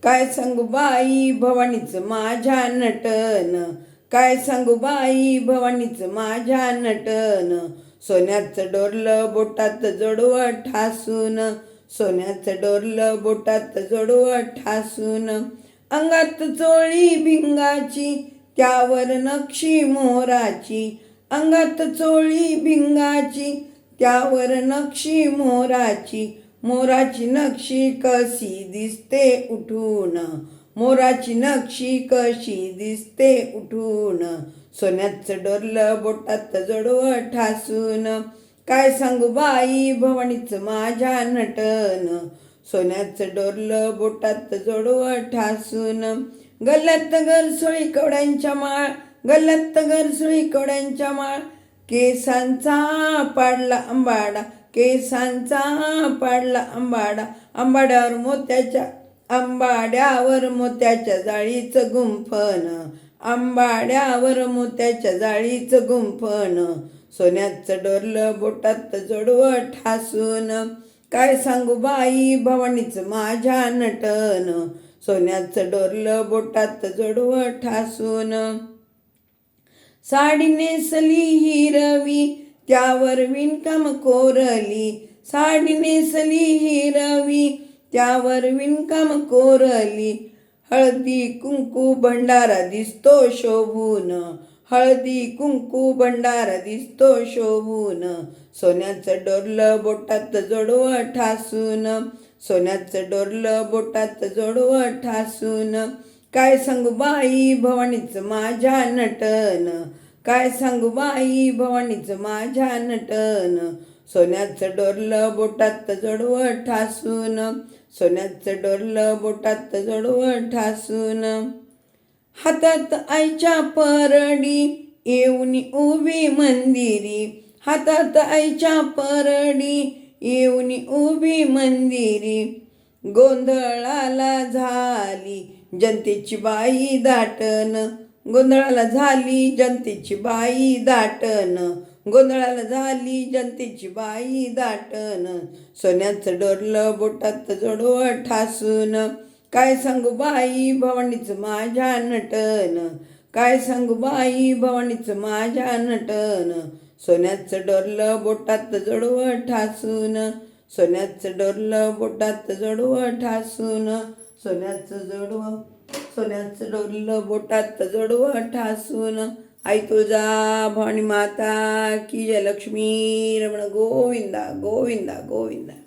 काय सांगू बाई भवानीचं माझ्या नटन, काय सांगू बाई भवानीचं माझ्या नटन. सोन्याचं डोरलं बोटात जोडवं ठासून, सोन्याचं डोरलं बोटात जोडवं ठासून. अंगात चोळी भिंगाची त्यावर नक्षी मोराची, अंगात चोळी भिंगाची त्यावर नक्षी मोराची. मोराची नक्षी कशी दिसते उठून, मोराची नक्षी कशी दिसते उठून. सोन्याचं डोरलं बोटात जोडवं ठासून, काय सांगू बाई भवानीचं माझ्या नटन. सोन्याचं डोरलं बोटात जोडवं ठासून. गल्ल्यात गरसोळी कवड्यांच्या माळ, गल्ल्यात गरसोळी कवड्यांच्या माळ. केसांचा पाडला आंबाडा, केसांचा पाडला आंबाडा. आंबाड्यावर मोत्याच्या, आंबाड्यावर मोत्याच्या जाळीचं गुंफण, आंबाड्यावर मोत्याच्या जाळीचं गुंफण. सोन्याचं डोरलं बोटात जोडवं ठासून, काय सांगू बाई भवानीचं माझ्या नटन. सोन्याचं डोरलं बोटात जोडवं ठासून. साडी नेसली हिरवी त्यावर विणकाम कोरली, साडी नेसली हिरवी त्यावर विणकाम कोरली. हळदी कुंकू भंडारा दिसतो शोभून, हळदी कुंकू भंडारा दिसतो शोभून. सोन्याचं डोरलं बोटात जोडवं ठासून, सोन्याचं डोरलं बोटात जोडवं ठासून. काय सांगू बाई भवानीचं माझ्या नटन, काय सांगू बाई भवानीचं माझ्या नटन. सोन्याचं डोरलं बोटात जोडवं ठासून, सोन्याचं डोरलं बोटात जोडवं ठासून. हातात आईच्या परडी येऊन उभी मंदिरी, हातात आईच्या परडी येऊन उभी मंदिरी. गोंधळाला झाली जनतेची बाई दाटन, गोंधळाला झाली जनतेची बाई दाटन, गोंधळाला झाली जनतेची बाई दाटन. सोन्याचं डोरलं बोटात जोडवं ठासून, काय सांगू बाई भवानीचं माझ्या नटन, काय सांगू बाई भवानीचं माझ्या नटन. सोन्याचं डोरलं बोटात जोडवं ठासून, सोन्याचं डोरलं बोटात जोडवं ठासून. सोन्याचं डोरलं बोटात जोडवं ठासून. आई तुळजा भवानी माता की जय. लक्ष्मी रमण गोविंदा गोविंदा गोविंदा.